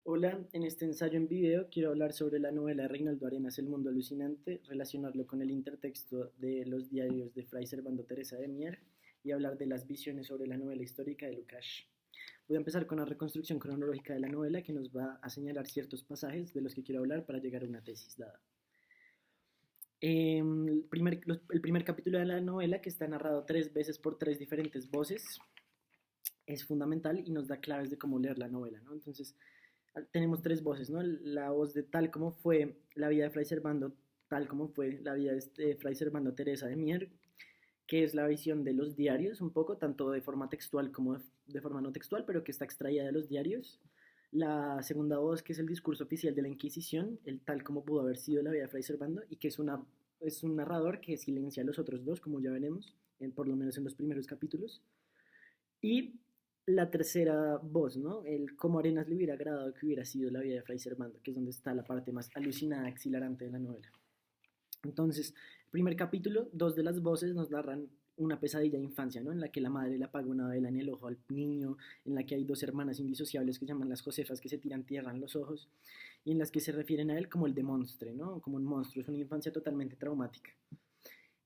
Hola, en este ensayo en video quiero hablar sobre la novela de Reinaldo Arenas El mundo alucinante, relacionarlo con el intertexto de los diarios de Fray Servando Teresa de Mier y hablar de las visiones sobre la novela histórica de Lukács. Voy a empezar con la reconstrucción cronológica de la novela que nos va a señalar ciertos pasajes de los que quiero hablar para llegar a una tesis dada. El primer capítulo de la novela, que está narrado 3 veces por 3 diferentes voces, es fundamental y nos da claves de cómo leer la novela, ¿no? Entonces, tenemos 3 voces, ¿no? La voz de tal como fue la vida de Fray Servando, tal como fue la vida de Fray Servando Teresa de Mier, que es la visión de los diarios, un poco, tanto de forma textual como de forma no textual, pero que está extraída de los diarios. La segunda voz, que es el discurso oficial de la Inquisición, el tal como pudo haber sido la vida de Fray Servando, y que es un narrador que silencia a los otros dos, como ya veremos, por lo menos en los primeros capítulos. Y la tercera voz, ¿no? El cómo Arenas le hubiera agradado que hubiera sido la vida de Fray Servando, que es donde está la parte más alucinada, exhilarante de la novela. Entonces, el primer capítulo, 2 de las voces nos narran una pesadilla de infancia, ¿no? En la que la madre le apaga una vela en el ojo al niño, en la que hay 2 hermanas indisociables que se llaman las Josefas que se tiran tierra en los ojos, y en las que se refieren a él como el demonstre, ¿no? Como un monstruo, es una infancia totalmente traumática.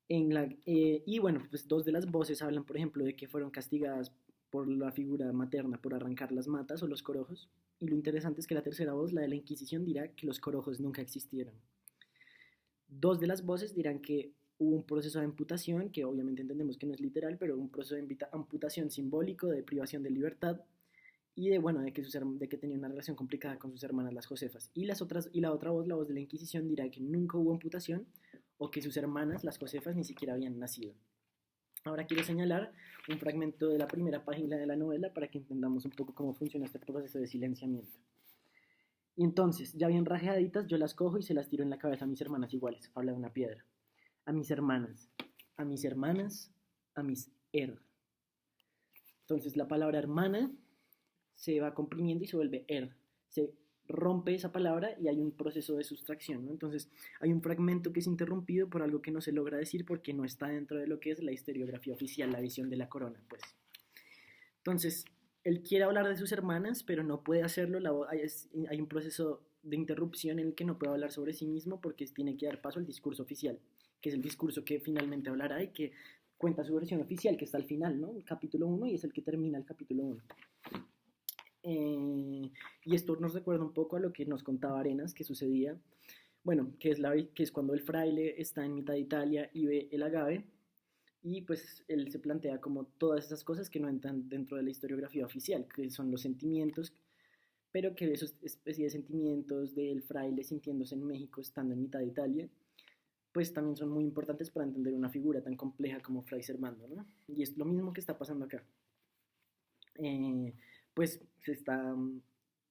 Y bueno, pues 2 de las voces hablan, por ejemplo, de que fueron castigadas por la figura materna por arrancar las matas o los corojos. Y lo interesante es que la tercera voz, la de la Inquisición, dirá que los corojos nunca existieron. 2 de las voces dirán que hubo un proceso de amputación, que obviamente entendemos que no es literal, pero un proceso de amputación simbólico, de privación de libertad, y bueno, de que tenía una relación complicada con sus hermanas las Josefas. Y la otra voz, la voz de la Inquisición, dirá que nunca hubo amputación o que sus hermanas, las Josefas, ni siquiera habían nacido. Ahora quiero señalar un fragmento de la primera página de la novela para que entendamos un poco cómo funciona este proceso de silenciamiento. Y entonces, ya bien rajeaditas, yo las cojo y se las tiro en la cabeza a mis hermanas iguales, habla de una piedra. A mis hermanas, a mis hermanas, a mis Entonces la palabra hermana se va comprimiendo y se vuelve Se rompe esa palabra y hay un proceso de sustracción, ¿no? Entonces hay un fragmento que es interrumpido por algo que no se logra decir porque no está dentro de lo que es la historiografía oficial, la visión de la corona, pues. Entonces, él quiere hablar de sus hermanas, pero no puede hacerlo. Hay un proceso de interrupción en el que no puede hablar sobre sí mismo porque tiene que dar paso al discurso oficial, que es el discurso que finalmente hablará y que cuenta su versión oficial, que está al final, ¿no? El capítulo 1 y es el que termina el capítulo 1. Y esto nos recuerda un poco a lo que nos contaba Arenas que sucedía, bueno, que es cuando el fraile está en mitad de Italia y ve el agave, y pues él se plantea como todas esas cosas que no entran dentro de la historiografía oficial, que son los sentimientos, pero que esos especie de sentimientos del fraile sintiéndose en México estando en mitad de Italia, pues también son muy importantes para entender una figura tan compleja como Fray Servando, ¿no? Y es lo mismo que está pasando acá. Pues se está,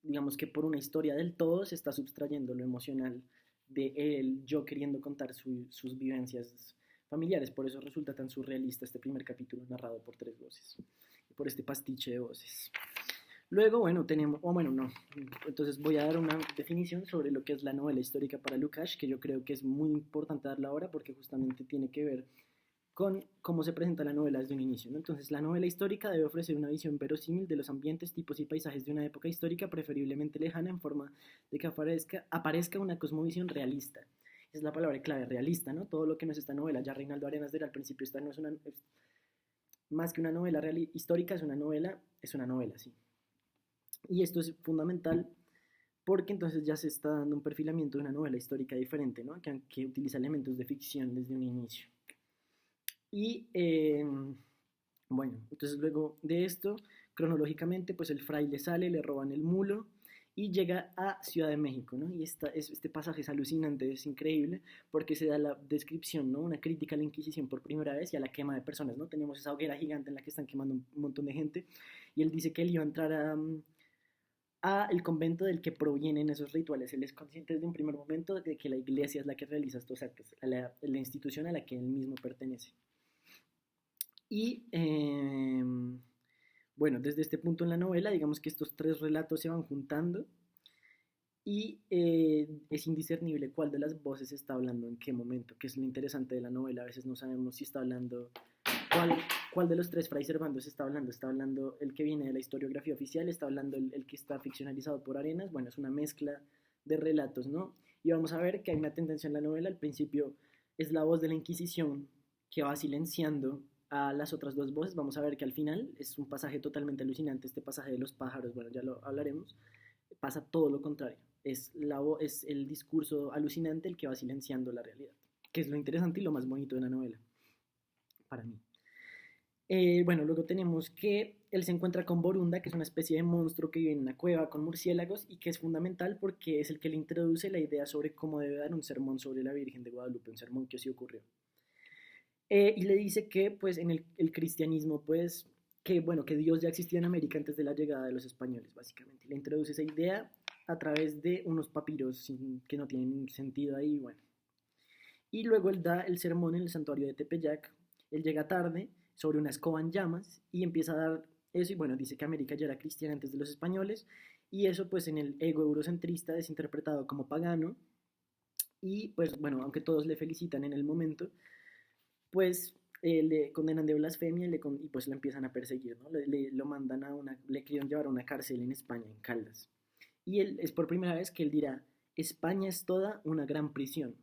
digamos que por una historia del todo, se está sustrayendo lo emocional de él, yo queriendo contar sus vivencias familiares. Por eso resulta tan surrealista este primer capítulo narrado por 3 voces, por este pastiche de voces. Luego, bueno, tenemos, o bueno, no, entonces voy a dar una definición sobre lo que es la novela histórica para Lukács, que yo creo que es muy importante darla ahora porque justamente tiene que ver con cómo se presenta la novela desde un inicio, ¿no? Entonces, la novela histórica debe ofrecer una visión verosímil de los ambientes, tipos y paisajes de una época histórica preferiblemente lejana en forma de que aparezca una cosmovisión realista. Esa es la palabra clave, realista, ¿no? Todo lo que no es esta novela. Ya Reinaldo Arenas al principio, esta no es más que una novela histórica, es una novela, sí. Y esto es fundamental porque entonces ya se está dando un perfilamiento de una novela histórica diferente, ¿no? Que utiliza elementos de ficción desde un inicio. Y bueno, entonces luego de esto, cronológicamente, pues el fraile sale, le roban el mulo y llega a Ciudad de México, ¿no? Y este pasaje es alucinante, es increíble, porque se da la descripción, ¿no? Una crítica a la Inquisición por primera vez y a la quema de personas, ¿no? Tenemos esa hoguera gigante en la que están quemando un montón de gente y él dice que él iba a entrar a el convento del que provienen esos rituales. Él es consciente desde un primer momento de que la iglesia es la que realiza estos actos, la institución a la que él mismo pertenece. Y bueno, desde este punto en la novela, digamos que estos 3 relatos se van juntando y es indiscernible cuál de las voces está hablando en qué momento, que es lo interesante de la novela. A veces no sabemos si está hablando ¿Cuál, ¿Cuál de los tres Fray Servando se está hablando? ¿Está hablando el que viene de la historiografía oficial? ¿Está hablando el que está ficcionalizado por Arenas? Bueno, es una mezcla de relatos, ¿no? Y vamos a ver que hay una tendencia en la novela. Al principio es la voz de la Inquisición que va silenciando a las otras dos voces. Vamos a ver que al final es un pasaje totalmente alucinante, este pasaje de los pájaros, bueno, ya lo hablaremos. Pasa todo lo contrario. Es el discurso alucinante el que va silenciando la realidad, que es lo interesante y lo más bonito de la novela, para mí. Bueno, luego tenemos que él se encuentra con Borunda, que es una especie de monstruo que vive en una cueva con murciélagos y que es fundamental porque es el que le introduce la idea sobre cómo debe dar un sermón sobre la Virgen de Guadalupe, un sermón que sí ocurrió. Y le dice que pues en el cristianismo pues que bueno que Dios ya existía en América antes de la llegada de los españoles básicamente. Le introduce esa idea a través de unos papiros que no tienen sentido ahí, bueno. Y luego él da el sermón en el santuario de Tepeyac. Él llega tarde sobre una escoba en llamas y empieza a dar eso y bueno, dice que América ya era cristiana antes de los españoles y eso pues en el ego eurocentrista es interpretado como pagano y pues bueno, aunque todos le felicitan en el momento, pues le condenan de blasfemia y pues lo empiezan a perseguir, ¿no? Lo mandan le quieren llevar a una cárcel en España, en Caldas. Y él es por primera vez que él dirá, España es toda una gran prisión.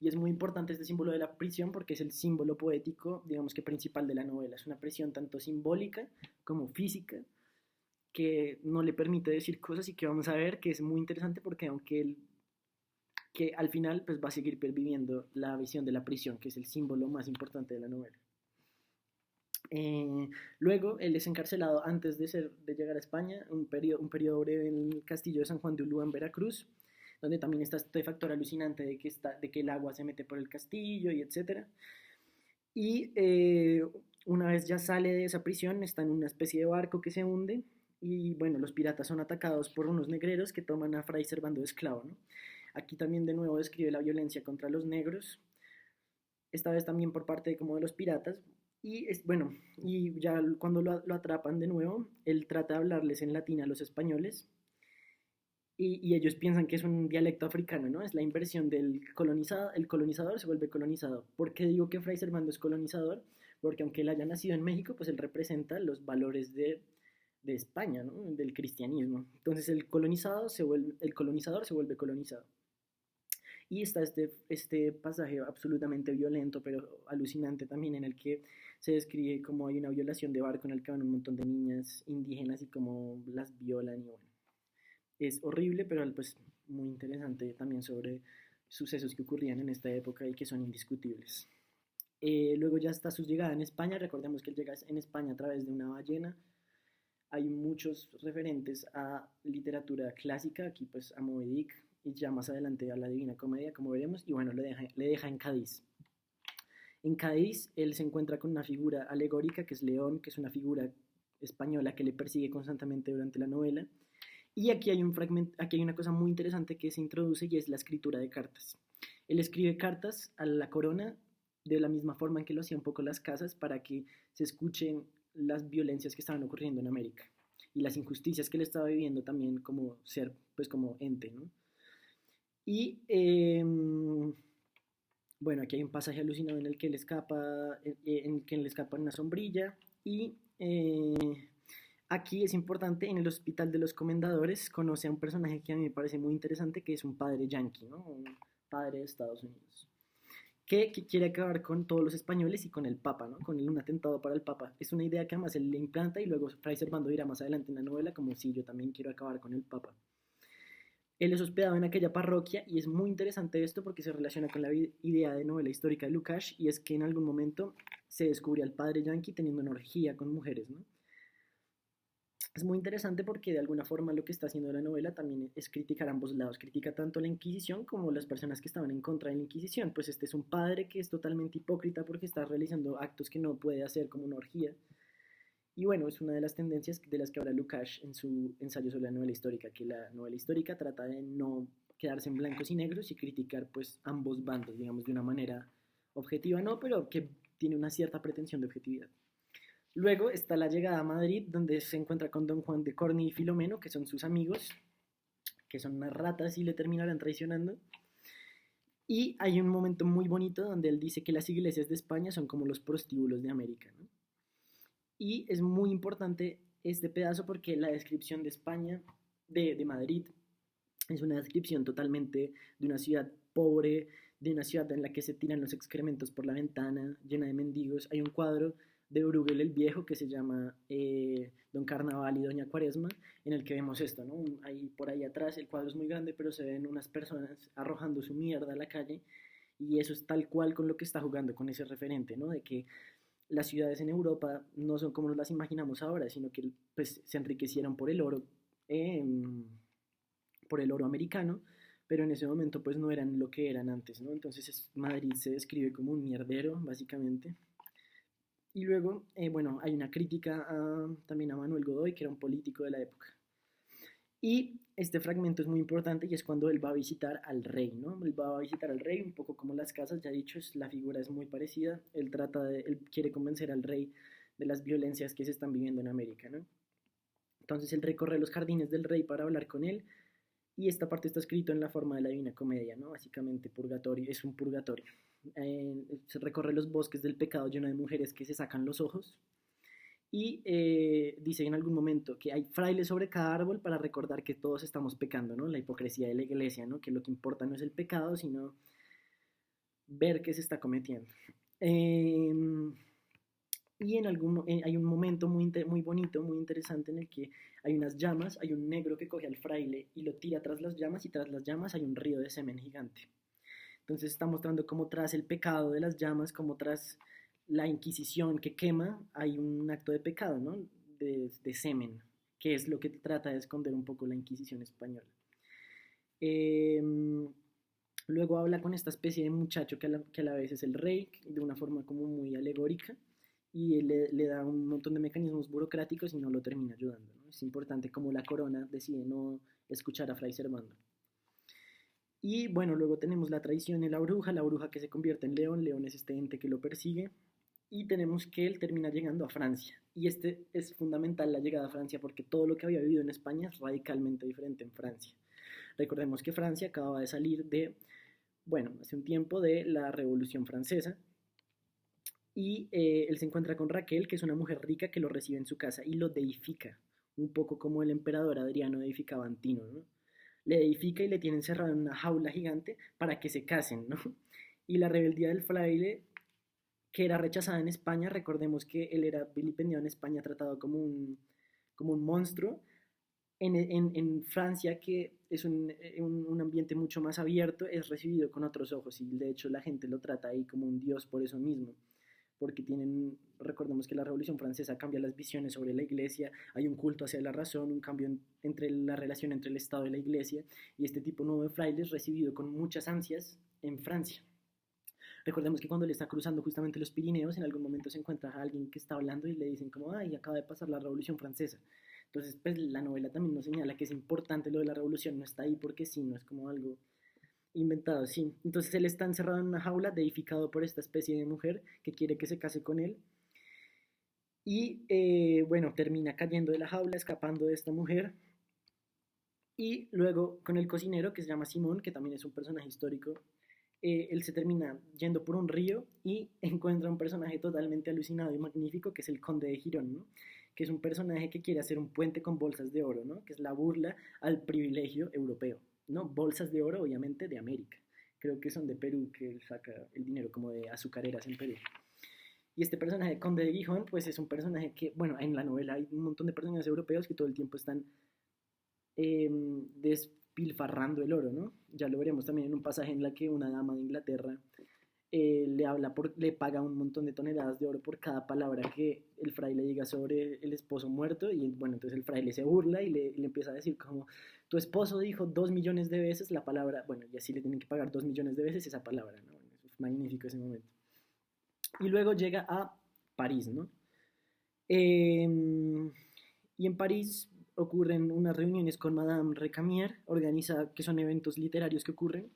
Y es muy importante este símbolo de la prisión porque es el símbolo poético, digamos que principal de la novela. Es una prisión tanto simbólica como física que no le permite decir cosas y que vamos a ver que es muy interesante porque aunque él que al final pues va a seguir perviviendo la visión de la prisión, que es el símbolo más importante de la novela. Luego él es encarcelado antes de llegar a España, un periodo breve en el castillo de San Juan de Ulúa en Veracruz, donde también está este factor alucinante de que el agua se mete por el castillo y etcétera. Y una vez ya sale de esa prisión, está en una especie de barco que se hunde y bueno, los piratas son atacados por unos negreros que toman a Fray Servando de esclavo, ¿no? Aquí también de nuevo describe la violencia contra los negros, esta vez también por parte como de los piratas. Y bueno, y ya cuando lo atrapan de nuevo, él trata de hablarles en latín a los españoles y ellos piensan que es un dialecto africano, ¿no? Es la inversión del colonizado, el colonizador se vuelve colonizado. ¿Por qué digo que Fray Servando es colonizador? Porque aunque él haya nacido en México, pues él representa los valores de España, ¿no? Del cristianismo. Entonces el colonizador se vuelve colonizado. Y está este pasaje absolutamente violento, pero alucinante también, en el que se describe como hay una violación de barco en el que van un montón de niñas indígenas y como las violan y bueno. Es horrible, pero pues muy interesante también sobre sucesos que ocurrían en esta época y que son indiscutibles. Luego ya está su llegada en España, recordemos que él llega en España a través de una ballena. Hay muchos referentes a literatura clásica, aquí pues a Moby Dick y ya más adelante a la Divina Comedia, como veremos, y bueno, le deja en Cádiz. En Cádiz él se encuentra con una figura alegórica que es León, que es una figura española que le persigue constantemente durante la novela. Y aquí hay aquí hay una cosa muy interesante que se introduce y es la escritura de cartas. Él escribe cartas a la corona de la misma forma en que lo hacía un poco las casas para que se escuchen las violencias que estaban ocurriendo en América y las injusticias que él estaba viviendo también como ser, pues como ente, ¿no? Y bueno, aquí hay un pasaje alucinado en el que él escapa, en el que él escapa en una sombrilla y aquí es importante, en el Hospital de los Comendadores conoce a un personaje que a mí me parece muy interesante, que es un padre yanqui, ¿no? Un padre de Estados Unidos, que quiere acabar con todos los españoles y con el Papa, ¿no? Con un atentado para el Papa. Es una idea que además él le implanta y luego Fray Servando dirá más adelante en la novela como si yo también quiero acabar con el Papa. Él es hospedado en aquella parroquia y es muy interesante esto porque se relaciona con la idea de novela histórica de Lukács y es que en algún momento se descubre al padre yanqui teniendo una orgía con mujeres, ¿no? Es muy interesante porque de alguna forma lo que está haciendo la novela también es criticar ambos lados, critica tanto la Inquisición como las personas que estaban en contra de la Inquisición, pues este es un padre que es totalmente hipócrita porque está realizando actos que no puede hacer como una orgía, y bueno, es una de las tendencias de las que habla Lukács en su ensayo sobre la novela histórica, que la novela histórica trata de no quedarse en blancos y negros y criticar pues ambos bandos, digamos de una manera objetiva, no, pero que tiene una cierta pretensión de objetividad. Luego está la llegada a Madrid, donde se encuentra con Don Juan de Corny y Filomeno, que son sus amigos, que son unas ratas y le terminarán traicionando. Y hay un momento muy bonito donde él dice que las iglesias de España son como los prostíbulos de América, ¿no? Y es muy importante este pedazo porque la descripción de España, de Madrid, es una descripción totalmente de una ciudad pobre, de una ciudad en la que se tiran los excrementos por la ventana, llena de mendigos. Hay un cuadro de Bruegel el Viejo que se llama Don Carnaval y Doña Cuaresma, en el que vemos esto, ¿no? Ahí por ahí atrás, el cuadro es muy grande, pero se ven unas personas arrojando su mierda a la calle, y eso es tal cual con lo que está jugando con ese referente, ¿no? De que las ciudades en Europa no son como nos las imaginamos ahora, sino que pues, se enriquecieron eh, por el oro americano, pero en ese momento pues no eran lo que eran antes, ¿no? Entonces Madrid se describe como un mierdero, básicamente. Y luego, bueno, hay una crítica también a Manuel Godoy, que era un político de la época. Y este fragmento es muy importante y es cuando él va a visitar al rey, ¿no? Él va a visitar al rey, un poco como las casas, ya he dicho, la figura es muy parecida. Él quiere convencer al rey de las violencias que se están viviendo en América, ¿no? Entonces él recorre los jardines del rey para hablar con él, y esta parte está escrito en la forma de la Divina Comedia, ¿no? Básicamente purgatorio, es un purgatorio. Se recorre los bosques del pecado lleno de mujeres que se sacan los ojos, y dice en algún momento que hay frailes sobre cada árbol para recordar que todos estamos pecando, ¿no? La hipocresía de la iglesia, ¿no? Que lo que importa no es el pecado, sino ver qué se está cometiendo. Eh, y hay un momento muy bonito, muy interesante, en el que hay unas llamas, hay un negro que coge al fraile y lo tira tras las llamas, y tras las llamas hay un río de semen gigante. Entonces está mostrando cómo tras el pecado de las llamas, como tras la Inquisición que quema, hay un acto de pecado, ¿no? De semen, que es lo que trata de esconder un poco la Inquisición española. Eh, Luego habla con esta especie de muchacho que a la vez es el rey, de una forma como muy alegórica, y él le da un montón de mecanismos burocráticos y no lo termina ayudando, ¿no? Es importante como la corona decide no escuchar a Fray Servando. Y bueno, luego tenemos la traición y la bruja que se convierte en león, león es este ente que lo persigue, y tenemos que él termina llegando a Francia. Y este es fundamental, la llegada a Francia, porque todo lo que había vivido en España es radicalmente diferente en Francia. Recordemos que Francia acababa de salir bueno, hace un tiempo de la Revolución Francesa, y él se encuentra con Raquel, que es una mujer rica que lo recibe en su casa y lo deifica, un poco como el emperador Adriano deificaba a Antino, ¿no? Le edifica y le tiene encerrado en una jaula gigante para que se casen, ¿no? Y la rebeldía del fraile, que era rechazada en España, recordemos que él era vilipendiado en España, tratado como un monstruo. En Francia, que es un ambiente mucho más abierto, es recibido con otros ojos, y de hecho la gente lo trata ahí como un dios por eso mismo, porque recordemos que la Revolución Francesa cambia las visiones sobre la iglesia, hay un culto hacia la razón, un cambio entre la relación entre el Estado y la iglesia, y este tipo nuevo de fraile es recibido con muchas ansias en Francia. Recordemos que cuando le está cruzando justamente los Pirineos, en algún momento se encuentra a alguien que está hablando y le dicen como, ay, acaba de pasar la Revolución Francesa. Entonces, pues la novela también nos señala que es importante lo de la revolución, no está ahí porque sí, no es como algo inventado, sí. Entonces él está encerrado en una jaula, deificado por esta especie de mujer que quiere que se case con él, y bueno, termina cayendo de la jaula, escapando de esta mujer, y luego con el cocinero que se llama Simón, que también es un personaje histórico, él se termina yendo por un río y encuentra un personaje totalmente alucinado y magnífico, que es el conde de Girón, ¿no? Que es un personaje que quiere hacer un puente con bolsas de oro, ¿no? Que es la burla al privilegio europeo, ¿no? Bolsas de oro, obviamente, de América. Creo que son de Perú, que él saca el dinero como de azucareras en Perú. Y este personaje, Conde de Gijón, pues es un personaje que, bueno, en la novela hay un montón de personajes europeos que todo el tiempo están despilfarrando el oro, ¿no? Ya lo veremos también en un pasaje en la que una dama de Inglaterra le paga un montón de toneladas de oro por cada palabra que el fraile diga sobre el esposo muerto, y bueno, entonces el fraile se burla y le empieza a decir como, tu esposo dijo 2 millones de veces la palabra, bueno, y así le tienen que pagar 2 millones de veces esa palabra, ¿no? Bueno, eso es magnífico ese momento. Y luego llega a París, ¿no? Eh, y en París ocurren unas reuniones con Madame Recamier, que son eventos literarios que ocurren,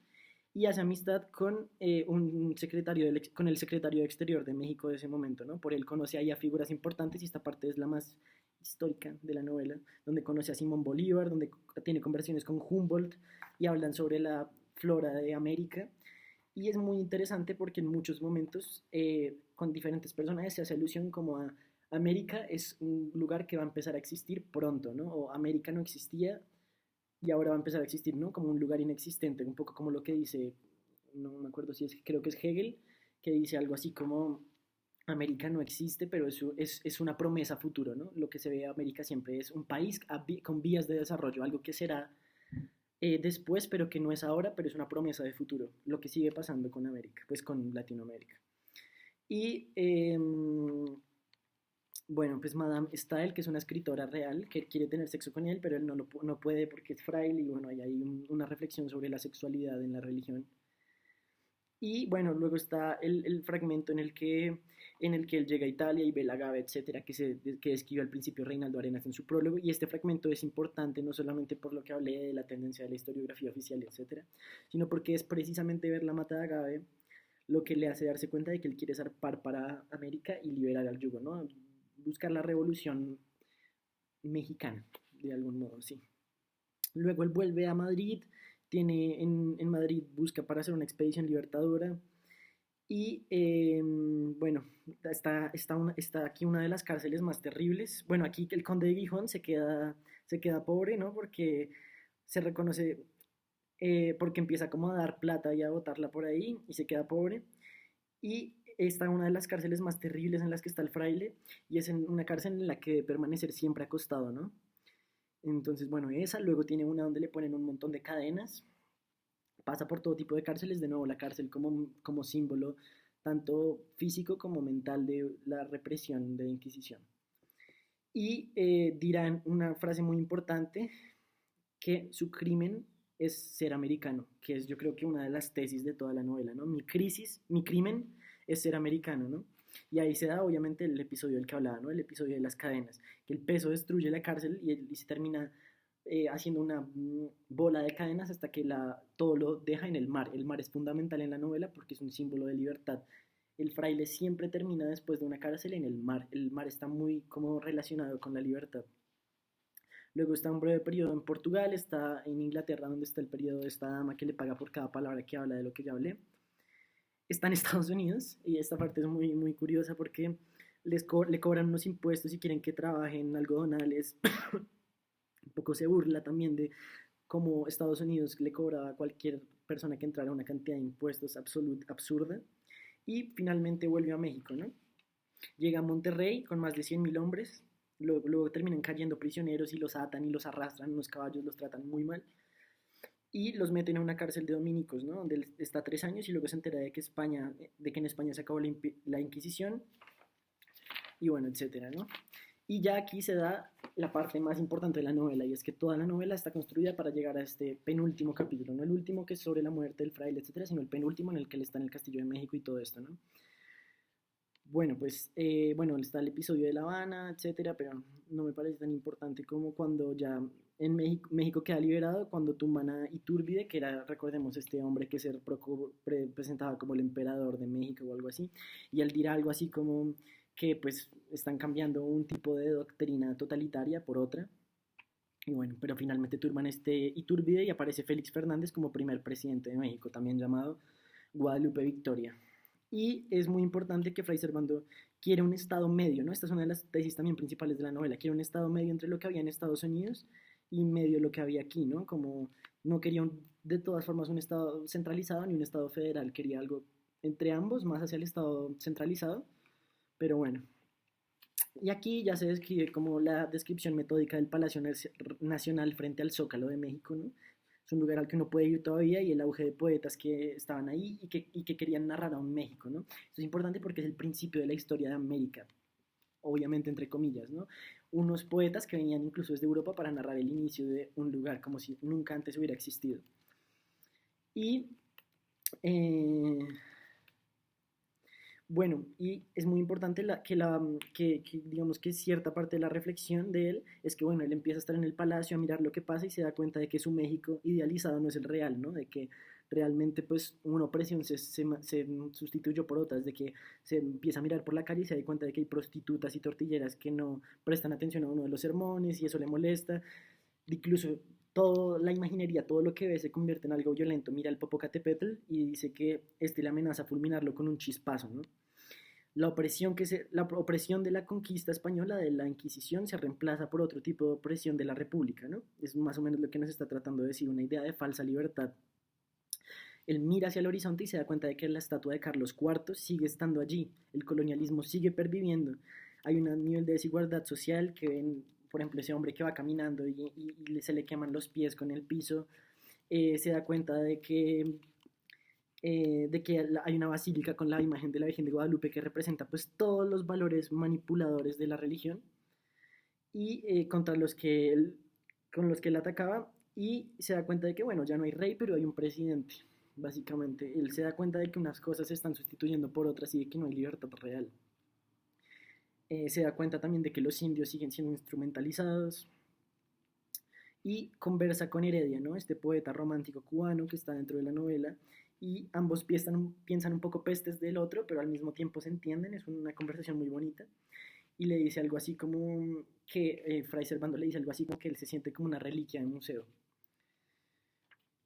y hace amistad con, con el secretario de Exterior de México de ese momento, ¿no? Por él conoce ahí a figuras importantes, y esta parte es la más histórica de la novela, donde conoce a Simón Bolívar, donde tiene conversaciones con Humboldt y hablan sobre la flora de América. Y es muy interesante porque en muchos momentos con diferentes personajes se hace alusión como a América es un lugar que va a empezar a existir pronto, ¿no? O América no existía y ahora va a empezar a existir, ¿no? Como un lugar inexistente, un poco como lo que dice, no me acuerdo si es, creo que es Hegel, que dice algo así como América no existe, pero es una promesa futuro, ¿no? Lo que se ve de América siempre es un país con vías de desarrollo, algo que será después, pero que no es ahora, pero es una promesa de futuro, lo que sigue pasando con América, pues con Latinoamérica. Y bueno, pues Madame Stael, que es una escritora real, que quiere tener sexo con él, pero él no puede porque es fraile, y bueno, hay una reflexión sobre la sexualidad en la religión. Y bueno, luego está el fragmento en el que él llega a Italia y ve la Gave, etcétera, que describe al principio Reinaldo Arenas en su prólogo. Y este fragmento es importante no solamente por lo que hablé de la tendencia de la historiografía oficial, etcétera, sino porque es precisamente ver la mata de Agave lo que le hace darse cuenta de que él quiere zarpar para América y liberar al yugo, ¿no? Buscar la revolución mexicana, de algún modo, sí. Luego él vuelve a Madrid, en Madrid busca para hacer una expedición libertadora y bueno, está aquí una de las cárceles más terribles. Bueno, aquí el conde de Gijón se queda pobre, ¿no? Porque se reconoce, porque empieza como a dar plata y a botarla por ahí y se queda pobre. Y está una de las cárceles más terribles en las que está el fraile y es en una cárcel en la que debe permanecer siempre acostado, ¿no? Entonces, bueno, esa, luego tiene una donde le ponen un montón de cadenas, pasa por todo tipo de cárceles, de nuevo la cárcel como símbolo tanto físico como mental de la represión de la Inquisición. Y dirán una frase muy importante, que su crimen es ser americano, que es yo creo que una de las tesis de toda la novela, ¿no? Mi crimen es ser americano, ¿no? Y ahí se da obviamente el episodio del que hablaba, ¿no? El episodio de las cadenas, que el peso destruye la cárcel y se termina haciendo una bola de cadenas hasta que todo lo deja en el mar. El mar es fundamental en la novela porque es un símbolo de libertad. El fraile siempre termina después de una cárcel en el mar. El mar está muy como relacionado con la libertad. Luego está un breve periodo en Portugal, está en Inglaterra donde está el periodo de esta dama que le paga por cada palabra que habla de lo que ya hablé. Está en Estados Unidos y esta parte es muy, muy curiosa porque le cobran unos impuestos y quieren que trabaje en algodonales. Un poco se burla también de cómo Estados Unidos le cobra a cualquier persona que entrara una cantidad de impuestos absurda. Y finalmente vuelve a México, ¿no? Llega a Monterrey con más de 100.000 hombres, luego terminan cayendo prisioneros y los atan y los arrastran, los caballos los tratan muy mal y los meten a una cárcel de dominicos, ¿no? Donde está 3 años y luego se entera de que en España se acabó la Inquisición y bueno, etcétera, ¿no? Y ya aquí se da la parte más importante de la novela, y es que toda la novela está construida para llegar a este penúltimo capítulo, no el último que es sobre la muerte del fraile, etcétera, sino el penúltimo en el que él está en el Castillo de México y todo esto, ¿no? Bueno, pues, bueno, está el episodio de La Habana, etcétera, pero no me parece tan importante como cuando ya en México queda liberado, cuando tumban a Iturbide, que era, recordemos, este hombre que se presentaba como el emperador de México o algo así, y él dirá algo así como que pues están cambiando un tipo de doctrina totalitaria por otra, y bueno, pero finalmente turban este Iturbide y aparece Félix Fernández como primer presidente de México, también llamado Guadalupe Victoria. Y es muy importante que Fray Servando quiere un estado medio, ¿no? Esta es una de las tesis también principales de la novela, quiere un estado medio entre lo que había en Estados Unidos y medio lo que había aquí, ¿no? Como no quería de todas formas un estado centralizado ni un estado federal, quería algo entre ambos, más hacia el estado centralizado, pero bueno. Y aquí ya se describe como la descripción metódica del Palacio Nacional frente al Zócalo de México, ¿no? Es un lugar al que uno puede ir todavía y el auge de poetas que estaban ahí y que querían narrar a un México, ¿no? Esto es importante porque es el principio de la historia de América, obviamente entre comillas, ¿no? Unos poetas que venían incluso desde Europa para narrar el inicio de un lugar como si nunca antes hubiera existido. Y bueno, y es muy importante que digamos que cierta parte de la reflexión de él es que, bueno, él empieza a estar en el palacio a mirar lo que pasa y se da cuenta de que su México idealizado no es el real, ¿no? De que realmente pues una opresión se sustituyó por otras, de que se empieza a mirar por la calle y se da cuenta de que hay prostitutas y tortilleras que no prestan atención a uno de los sermones y eso le molesta. Incluso toda la imaginería, todo lo que ve se convierte en algo violento. Mira el Popocatépetl y dice que le amenaza fulminarlo con un chispazo, ¿no? La opresión de la conquista española, de la Inquisición, se reemplaza por otro tipo de opresión de la República, ¿no? Es más o menos lo que nos está tratando de decir, una idea de falsa libertad. Él mira hacia el horizonte y se da cuenta de que la estatua de Carlos IV sigue estando allí, el colonialismo sigue perviviendo, hay un nivel de desigualdad social que ven, por ejemplo, ese hombre que va caminando y se le queman los pies con el piso, se da cuenta de que hay una basílica con la imagen de la Virgen de Guadalupe que representa pues todos los valores manipuladores de la religión y con los que él atacaba, y se da cuenta de que bueno, ya no hay rey, pero hay un presidente. Básicamente, él se da cuenta de que unas cosas se están sustituyendo por otras y de que no hay libertad real. Se da cuenta también de que los indios siguen siendo instrumentalizados y conversa con Heredia, ¿no? Este poeta romántico cubano que está dentro de la novela, y ambos piensan un poco pestes del otro, pero al mismo tiempo se entienden, es una conversación muy bonita, y le dice algo así como que Fray Servando le dice algo así como que él se siente como una reliquia en un museo.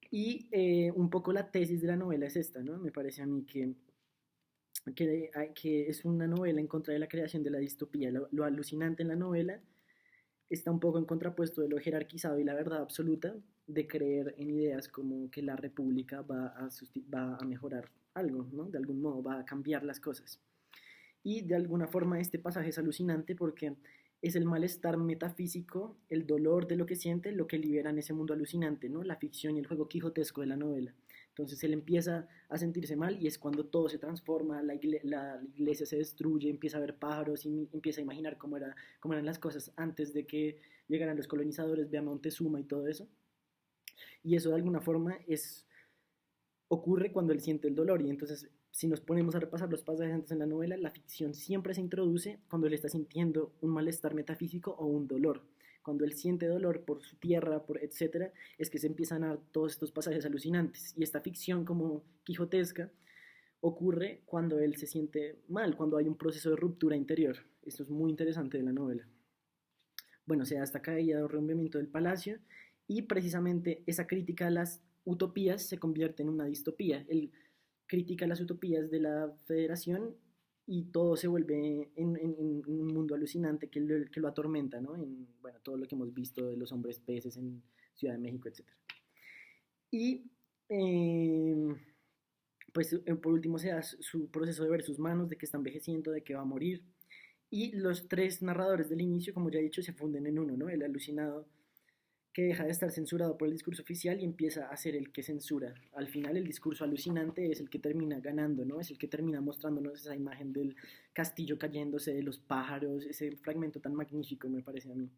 Y un poco la tesis de la novela es esta, ¿no? Me parece a mí que es una novela en contra de la creación de la distopía. Lo alucinante en la novela está un poco en contrapuesto de lo jerarquizado y la verdad absoluta de creer en ideas como que la república va a mejorar algo, ¿no? De algún modo va a cambiar las cosas. Y de alguna forma este pasaje es alucinante porque es el malestar metafísico, el dolor de lo que siente, lo que libera en ese mundo alucinante, ¿no? La ficción y el juego quijotesco de la novela. Entonces él empieza a sentirse mal y es cuando todo se transforma, la iglesia se destruye, empieza a ver pájaros y empieza a imaginar cómo eran las cosas antes de que llegaran los colonizadores, ve a Montezuma y todo eso. Y eso de alguna forma ocurre cuando él siente el dolor, y entonces si nos ponemos a repasar los pasajes antes en la novela, la ficción siempre se introduce cuando él está sintiendo un malestar metafísico o un dolor. Cuando él siente dolor por su tierra, por etcétera, es que se empiezan a dar todos estos pasajes alucinantes. Y esta ficción como quijotesca ocurre cuando él se siente mal, cuando hay un proceso de ruptura interior. Esto es muy interesante de la novela. Bueno, se da esta caída o rompimiento del palacio, y precisamente esa crítica a las utopías se convierte en una distopía. Él critica las utopías de la federación y todo se vuelve en un mundo alucinante que lo atormenta, ¿no? Bueno, todo lo que hemos visto de los hombres peces en Ciudad de México, etc. Y pues por último se da su proceso de ver sus manos, de que está envejeciendo, de que va a morir. Y los tres narradores del inicio, como ya he dicho, se funden en uno, ¿no? El alucinado que deja de estar censurado por el discurso oficial y empieza a ser el que censura. Al final el discurso alucinante es el que termina ganando, ¿no? Es el que termina mostrándonos esa imagen del castillo cayéndose, de los pájaros, ese fragmento tan magnífico, me parece a mí.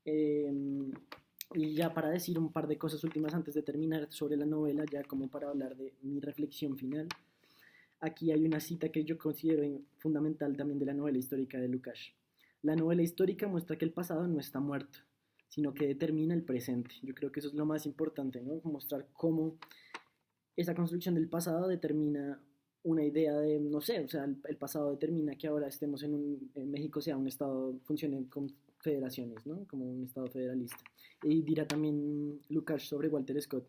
Y ya para decir un par de cosas últimas antes de terminar sobre la novela, ya como para hablar de mi reflexión final, aquí hay una cita que yo considero fundamental también de la novela histórica de Lukács. La novela histórica muestra que el pasado no está muerto, sino que determina el presente. Yo creo que eso es lo más importante, ¿no? Mostrar cómo esa construcción del pasado determina una idea de, no sé, o sea, el pasado determina que ahora estemos en México sea un estado, funcione con federaciones, ¿no? Como un estado federalista. Y dirá también Lukács sobre Walter Scott: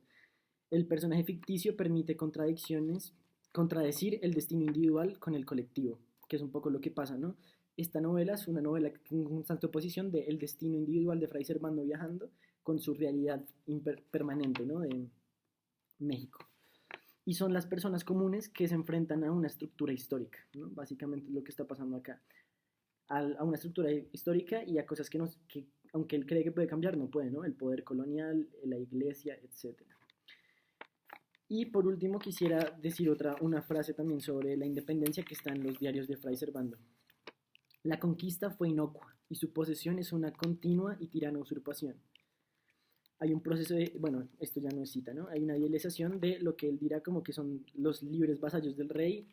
el personaje ficticio permite contradecir el destino individual con el colectivo, que es un poco lo que pasa, ¿no? Esta novela es una novela en constante oposición del destino individual de Fray Servando viajando con su realidad permanente, ¿no? De México. Y son las personas comunes que se enfrentan a una estructura histórica, ¿no? Básicamente es lo que está pasando acá. A una estructura histórica y a cosas que aunque él cree que puede cambiar, no puede, ¿no? El poder colonial, la iglesia, etc. Y por último quisiera decir una frase también sobre la independencia que está en los diarios de Fray Servando. La conquista fue inocua y su posesión es una continua y tirana usurpación. Hay un proceso de, bueno, esto ya no es cita, ¿no? Hay una idealización de lo que él dirá como que son los libres vasallos del rey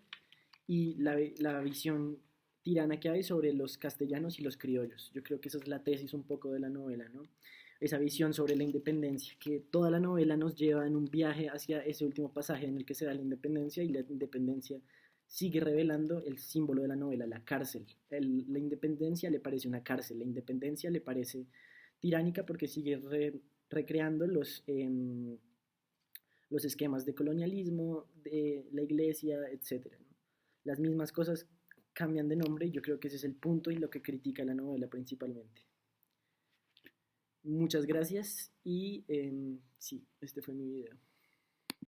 y la visión tirana que hay sobre los castellanos y los criollos. Yo creo que esa es la tesis un poco de la novela, ¿no? Esa visión sobre la independencia, que toda la novela nos lleva en un viaje hacia ese último pasaje en el que se da la independencia, y la independencia sigue revelando el símbolo de la novela, la cárcel. La independencia le parece una cárcel, la independencia le parece tiránica porque sigue recreando los esquemas de colonialismo, de la iglesia, etc., ¿no? Las mismas cosas cambian de nombre y yo creo que ese es el punto y lo que critica la novela principalmente. Muchas gracias y sí, este fue mi video.